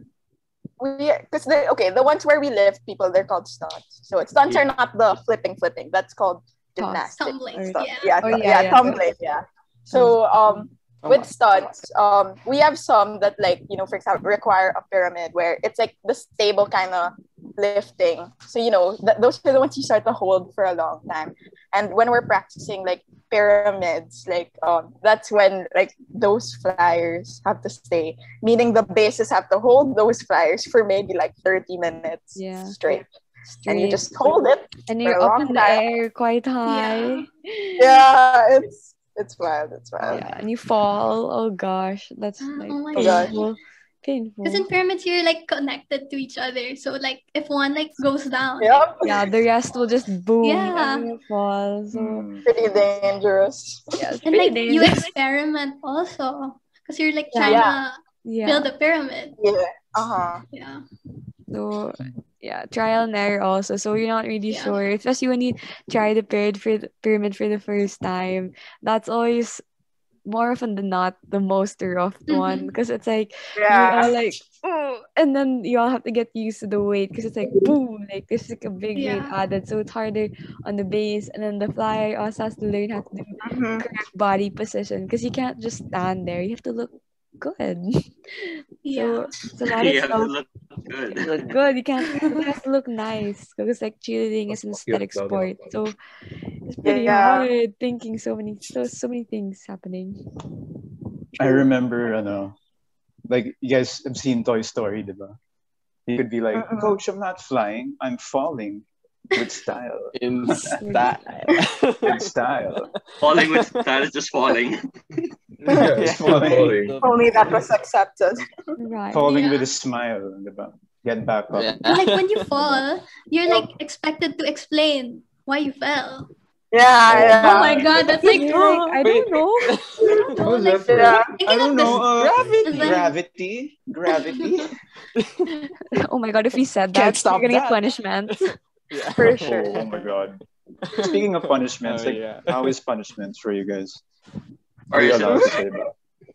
right? Because the ones where we lift people, they're called stunts. So stunts are Yeah. not the flipping. That's called Toss. gymnastics. Tumbling, Stuff. yeah. Oh, yeah. Tumbling, yeah. So Oh with my. stunts, we have some that, like, for example, require a pyramid where it's like the stable kind of lifting. So those are the ones you start to hold for a long time. And when we're practicing like pyramids, like that's when like those flyers have to stay, meaning the bases have to hold those flyers for maybe like 30 minutes Yeah. straight. And you Straight. just hold it And for you're a up long in the time. air quite high. Yeah, it's wild. It's wild. Yeah, and you fall. Oh gosh, that's like Oh my gosh. painful. Painful. Because in pyramids you're like connected to each other. So like if one like goes down, Yep. Yeah, the rest will just boom. Yeah. And you'll fall. So Mm. Pretty dangerous. yeah, it's and pretty like you dangerous. experiment also because you're like Yeah. trying to Yeah. build a pyramid. Yeah. Uh-huh. Yeah. So yeah, trial and error also. So you're not really Yeah. sure, especially when you try the pyramid for the first time. That's always more often than not the most rough one, because it's like you Yeah. are like, "Oh," and then you all have to get used to the weight because it's like boom, like there's like a big weight Yeah. added, so it's harder on the base, and then the flyer also has to learn how to do Mhm. correct body position because you can't just stand there. You have to look good. Yeah. So it's a lot of You have to stuff. look good. You look good. You can't. It has to look nice because like cheerleading is an Fuck you, aesthetic Claudia. sport, so it's pretty Yeah. hard thinking so many things happening. I remember, like, you guys have seen Toy Story, diba? You could be like, Uh-uh. Coach, I'm not flying, I'm falling with style. In style. With style. Falling with style is just falling. Yeah, it's still falling. Only that was accepted. Right. Falling Yeah. with a smile, diba? Get back up. Yeah. And like when you fall, you're like expected to explain why you fell. Yeah. Oh my god, that's like, You're like, I don't know. How was that like for? Yeah. thinking I don't of this know. and then- Gravity. Oh my god, if we said Can't that, stop you're gonna get that. punishment. Yeah. For sure. Oh my god. Speaking of punishments, Oh, like, yeah. how is punishments for you guys? Or Are you is it- allowed to say that?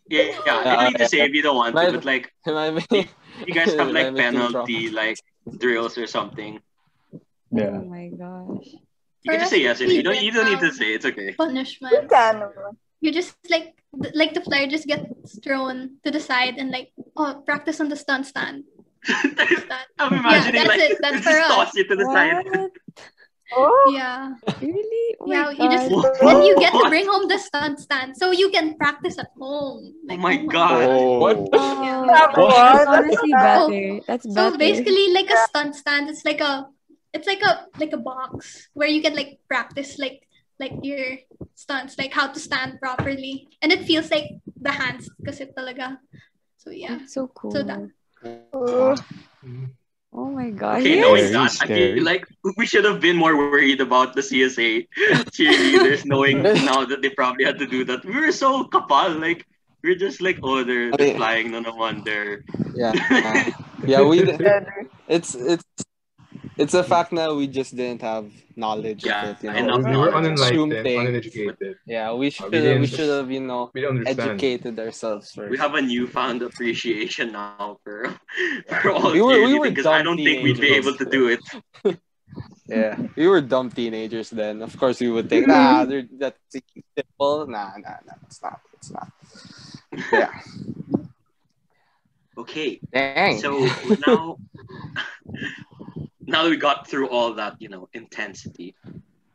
Yeah, you don't need to say if you don't want to, Right. but like Am I you guys have like am I making penalty like drills or something. Yeah. Oh my gosh. You can just say yes if you don't. You don't need to say. It's okay. You punishment. can. You just like the flyer just gets thrown to the side and like, oh, practice on the stunt stand. That. I'm imagining that's like it. That's just for us. toss you to the side. What? Oh. Yeah. Really? Oh Yeah, my you just god. and you get to What? bring home the stunt stand so you can practice at home. Oh Like, my god. What? Oh, That that's one. honestly That's better. That's So better. basically, like a stunt stand, it's like a box where you can like practice like your stunts, like how to stand properly, and it feels like the hands kasi talaga. So yeah. That's so cool. So that- Oh my god. Okay, Yes. knowing Scary, that, I scary. feel like we should have been more worried about the CSA cheerleaders, knowing now that they probably had to do that. We were so kapal, like we're just like, oh, they're Okay. flying, no wonder. Yeah. Yeah, good. it's a fact now, we just didn't have knowledge Yeah, of it, enough We were knowledge. Assume unenlightened, things. uneducated. Yeah, we should didn't- we should have, We don't understand. educated ourselves first. We have a newfound appreciation now for all We were cheerleading because I dumb don't think we'd be teenagers. able to do it. Yeah, we were dumb teenagers then. Of course, we would think, that's simple. Nah, it's not. Yeah. Okay, Dang. so now now that we got through all that, intensity,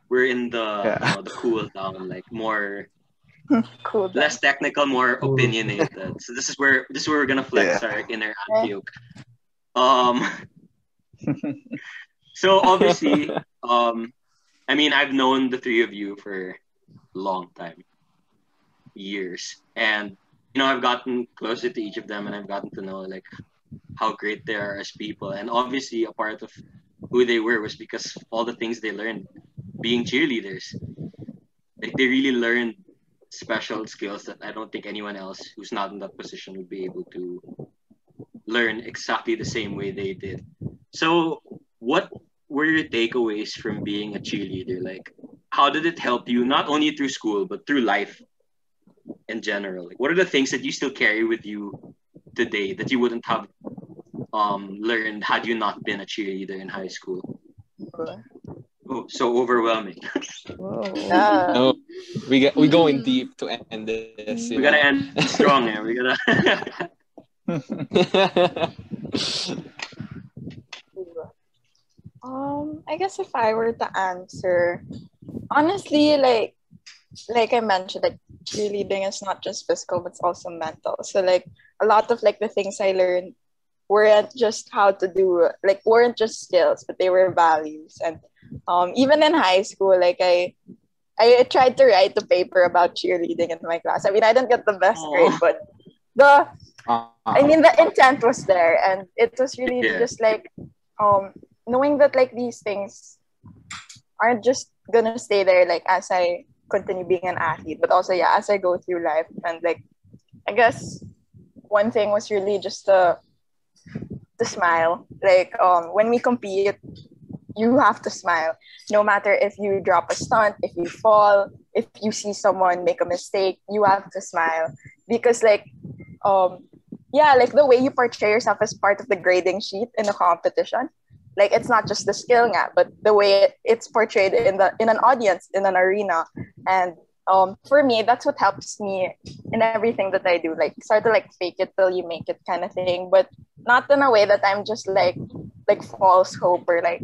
we're in the Yeah. the cool down, like more Cool down. less technical, more Cool. opinionated. So this is where we're gonna flex Yeah. our inner Antioch. Um, so obviously, I mean, I've known the three of you for a long time, years, and I've gotten closer to each of them, and I've gotten to know like how great they are as people, and obviously a part of who they were was because of all the things they learned being cheerleaders. Like they really learned special skills that I don't think anyone else who's not in that position would be able to learn exactly the same way they did. So, what were your takeaways from being a cheerleader? Like, how did it help you not only through school but through life in general? Like, what are the things that you still carry with you today that you wouldn't have learned had you not been a cheerleader in high school? Oh, so overwhelming. Whoa. No, we going deep to end this. We gotta end strong here. We gotta. I guess if I were to answer, honestly, like I mentioned, like cheerleading is not just physical, but it's also mental. So like a lot of like the things I learned weren't just how to do, like weren't just skills, but they were values. And even in high school, like I tried to write a paper about cheerleading in my class. I mean, I didn't get the best grade, but the I mean the intent was there, and it was really Yeah. just like knowing that like these things aren't just gonna stay there like as I continue being an athlete, but also yeah, as I go through life. And like I guess one thing was really just to smile. Like when we compete, you have to smile. No matter if you drop a stunt, if you fall, if you see someone make a mistake, you have to smile. Because like yeah, like the way you portray yourself as part of the grading sheet in a competition, like it's not just the skill gap, but the way it's portrayed in an audience, in an arena. And for me, that's what helps me in everything that I do, like start to like fake it till you make it kind of thing, but not in a way that I'm just like false hope or like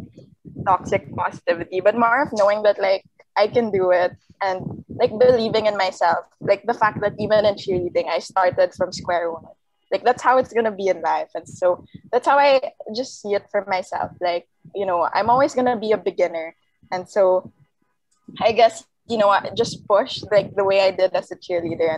toxic positivity, but more of knowing that like I can do it, and like believing in myself. Like the fact that even in cheerleading, I started from square one. Like that's how it's gonna be in life. And so that's how I just see it for myself. Like, I'm always gonna be a beginner. And so I guess, I just push like the way I did as a cheerleader,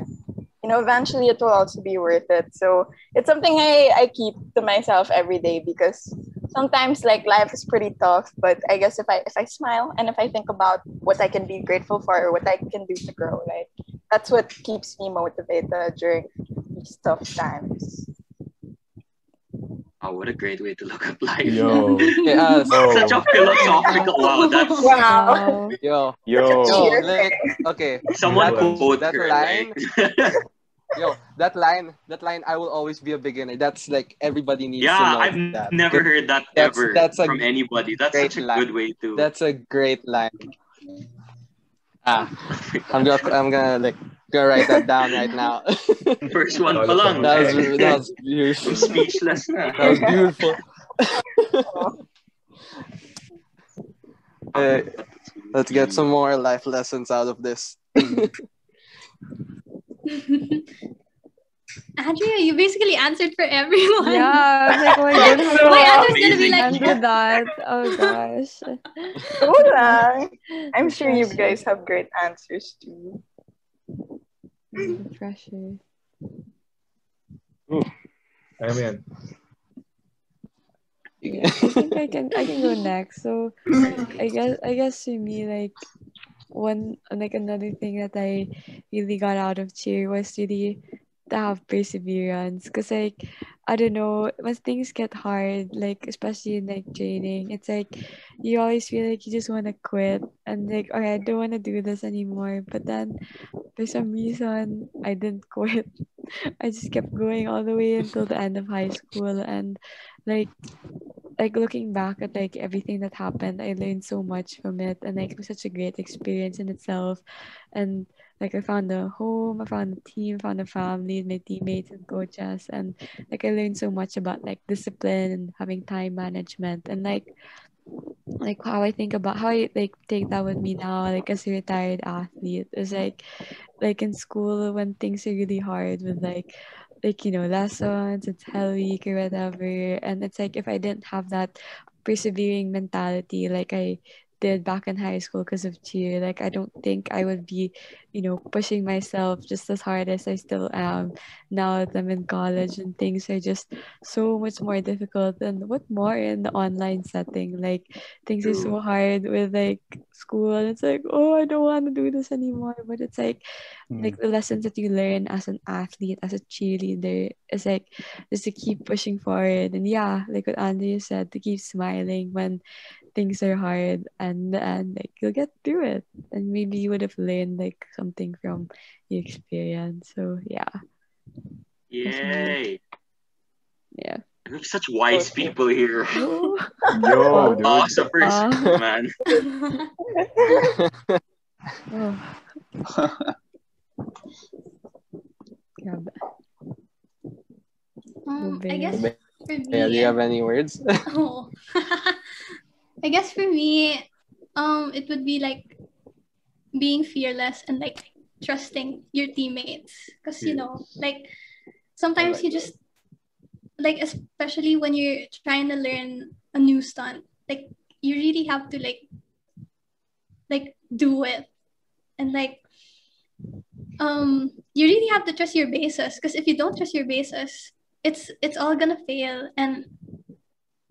and eventually it will also be worth it. So it's something I keep to myself every day, because sometimes like life is pretty tough, but I guess if I smile and if I think about what I can be grateful for or what I can do to grow, like that's what keeps me motivated during these tough times. Oh, what a great way to look at life. Yo. Yeah, Such a philosophical. Wow, that's Wow. yo, Yo. Cheer. like, okay, someone That- quote that her. line- Like, yo, that line, I will always be a beginner. That's like everybody needs yeah, to know I've that. never heard that That's- ever that's a from anybody. That's great such a line. good way to. That's a great line. I'm gonna like gonna write that down right now. First one pa lang. that was beautiful. I'm speechless na. That was beautiful. Let's get some more life lessons out of this. Andrea, you basically answered for everyone. Yeah, I was like, oh my god, how do My I answer's gonna be like, handle that? Oh gosh. Go lang. I'm sure you Pressure. guys have great answers too. The pressure. I mean, Yeah, I think I can go next. So I guess for me, like another thing that I really got out of cheer was really to have perseverance. Cause like I don't know, when things get hard, like especially in like training, it's like you always feel like you just wanna quit and like, okay, I don't wanna do this anymore. But then for some reason I didn't quit. I just kept going all the way until the end of high school. And like looking back at like everything that happened, I learned so much from it, and like it was such a great experience in itself. And like I found a home, I found a team, found a family, my teammates and coaches, and like I learned so much about like discipline and having time management, and like how I think about how I like take that with me now, like as a retired athlete, is like in school when things are really hard with like lessons, it's hell week or whatever, and it's like if I didn't have that persevering mentality like I did back in high school because of cheer, like I don't think I would be pushing myself just as hard as I still am now that I'm in college, and things are just so much more difficult, and what more in the online setting, like things are True. so hard with like school, and it's like, oh, I don't want to do this anymore, but it's like Mm. the lessons that you learn as an athlete, as a cheerleader, is like just to keep pushing forward, and yeah, like what Andrea said, to keep smiling when things are hard, and like you'll get through it, and maybe you would have learned like something from your experience. So yeah, that's my Yay. yeah. We're such wise Okay. people here. Oh, Yo, Oh, dude. so first, man. oh, yeah. I guess Bea. for Yeah, do you me, have any words? oh, I guess for me, it would be like being fearless and like trusting your teammates, because like sometimes you just like, especially when you're trying to learn a new stunt, like you really have to like do it, and like you really have to trust your bases, because if you don't trust your bases, it's all gonna fail, and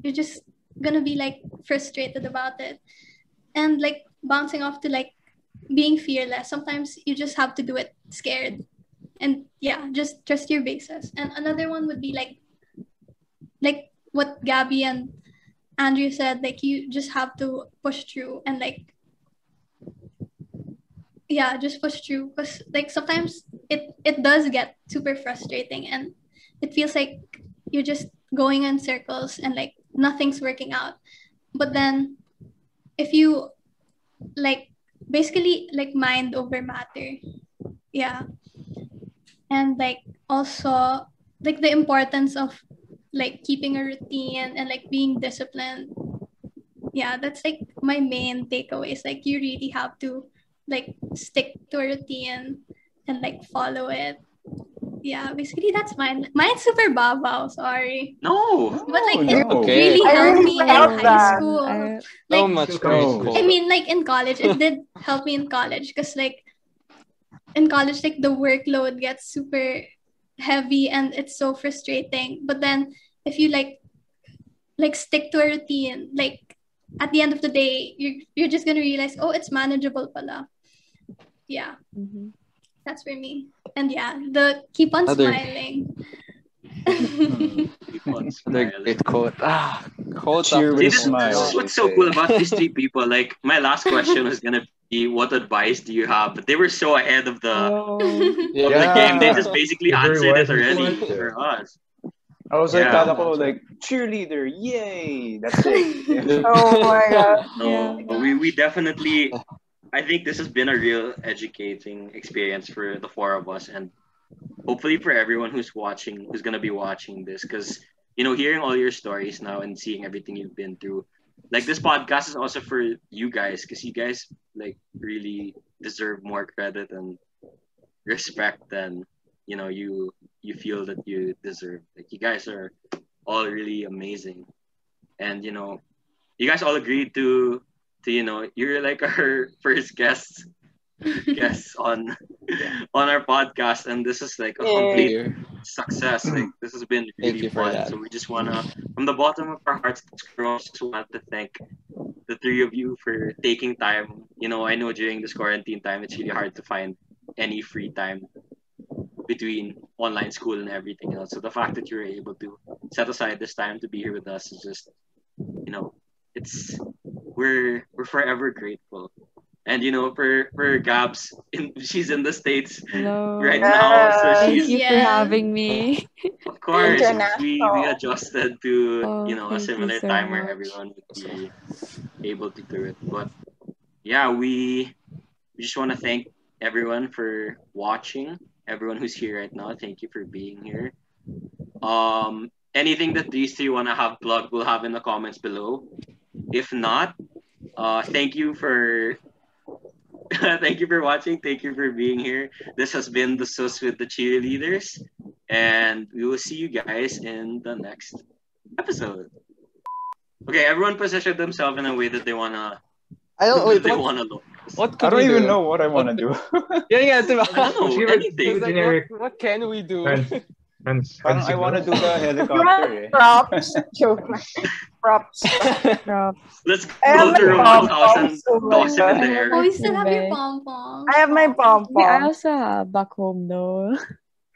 you're just gonna be like frustrated about it, and like bouncing off to like being fearless, sometimes you just have to do it scared, and yeah, just trust your bases. And another one would be like what Gabbie and Andrew said, like you just have to push through, and like yeah, just push through, because like sometimes it does get super frustrating, and it feels like you're just going in circles and like nothing's working out. But then if you like basically like mind over matter, yeah, and like also like the importance of like keeping a routine and like being disciplined, yeah, that's like my main takeaways. Like you really have to like stick to a routine and like follow it. Yeah, basically that's mine. Mine's super babaw, sorry. No. But like No, it no. Okay. really I helped really me in felt high that. school. So Like much Still high coming school. I mean, like in college, it did help me in college, because like in college, like the workload gets super heavy and it's so frustrating. But then if you like stick to a routine, like at the end of the day, you're just gonna realize, oh, it's manageable pala. Yeah, Mm-hmm. that's for me. And yeah, the keep on Other smiling. Keep on Another smiling. great quote. Quote Cheer after with a See, this quote. smile, is as they what's so say. cool about these three people. Like, my last question was gonna be, "What advice do you have?" But they were so ahead of Oh, the game. They just basically You're very answered it wise and already smart there. for us. I was like, Yeah. kala ko, like, cheerleader, yay! That's it. Oh my god. yeah. No, we definitely. I think this has been a real educating experience for the four of us, and hopefully for everyone who's watching, who's gonna be watching this, because hearing all your stories now and seeing everything you've been through, like this podcast is also for you guys, because you guys like really deserve more credit and respect than you feel that you deserve. Like you guys are all really amazing, and you guys all agreed to you're like our first guests on our podcast, and this is like a Yeah. complete Here. success. Like this has been Thank really you for fun. that. So we just wanna, from the bottom of our hearts, just want to thank the three of you for taking time. I know during this quarantine time, it's really hard to find any free time between online school and everything else. So the fact that you're able to set aside this time to be here with us is just, it's we're forever grateful. And for Gabs, she's in the States Hello. right now, so Yes. Thank she's, you for Yes. having me. of course, we International. adjusted to Oh, a thank you similar so time where much. everyone would be able to do it. But yeah, we just want to thank everyone for watching. Everyone who's here right now, thank you for being here. Anything that these three want to have plugged, we'll have in the comments below. If not, thank you for thank you for watching. Thank you for being here. This has been the Sus with the Cheerleaders, and we will see you guys in the next episode. Okay, everyone position themselves in a way that they wanna I don't wait. they What, wanna look. what I could don't we even do? know what I want to do. Yeah, diba? I don't know, anything. It's like, Generic. what can we do? Hands Parang I want to do the You helicopter. want props? Joke lang. Props. Props. Let's I go have to my Roman's house and pom-poms. Oh my toss it in the God. air. Oh, you still have your Bye. pom-poms. I have my pom Yeah, I pom. also have back home though.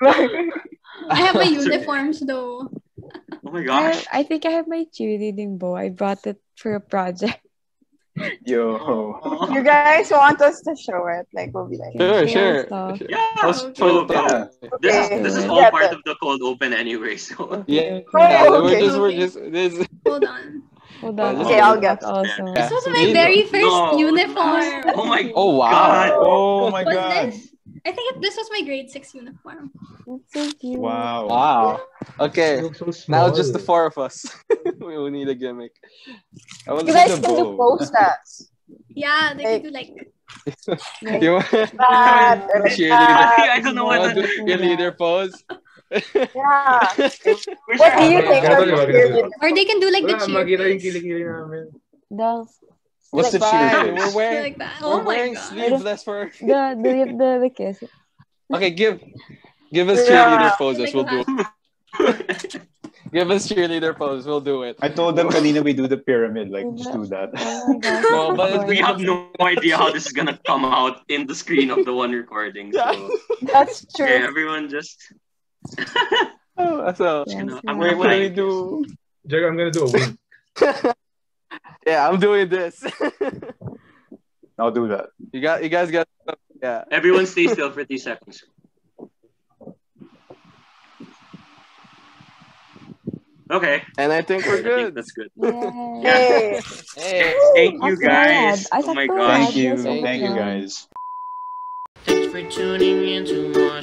I have my Sorry. uniforms though. Oh my gosh. I think I have my cheerleading bow. I brought it for a project. Yo. Aw. You guys want us to show it? Like we'll be like, Sure. Stuff. Yeah. Let's Okay. put it Yeah. down. This is Okay. all Get part it. of the cold open anyway. So Yeah, Oh, we're okay. just this. Hold on. Hold Yeah, on. just Okay, I'll I'll do get that also. it. This was So my you very know. first No, uniform. oh my Oh wow. God. Oh my Was god. this? I think this was my grade 6 uniform. That's so cute. Wow. Wow. Okay. You look so small. Now just the four of us. We will need a gimmick. I want You to guys do the can do bow. poses. Yeah, they could do like You want That, cheerleader? I don't know You what want to to do your leader pose? Yeah. Wish What I do you had think that. of cheerleading? or they can do like the Wala, cheer makita yung face. kilikili namin. The What's the It's cheer fine. face? We're wearing Like that. Oh we're my wearing god. sleeveless for. the kiss. Okay, give us Yeah. cheerleader poses. Like We'll do. Give us cheerleader pose. We'll do it. I told them kanina we do the pyramid. Like, just do that. Oh my gosh. No, but We have no idea how this is gonna come out in the screen of the one recording. So That's okay, true. everyone just So Yes, I'm wait, gonna what do we blank. do? Jack, I'm gonna do a wing. Yeah, I'm doing this. I'll do that. You guys got yeah. Everyone stay still for 3 seconds. Okay, And I think we're I think good. that's good. Yay. Hey. Hey. Thank you That's what I had. guys. I Oh thought my so. gosh. Thank you. Yes, oh my Thank you God. guys. Thanks for tuning in to our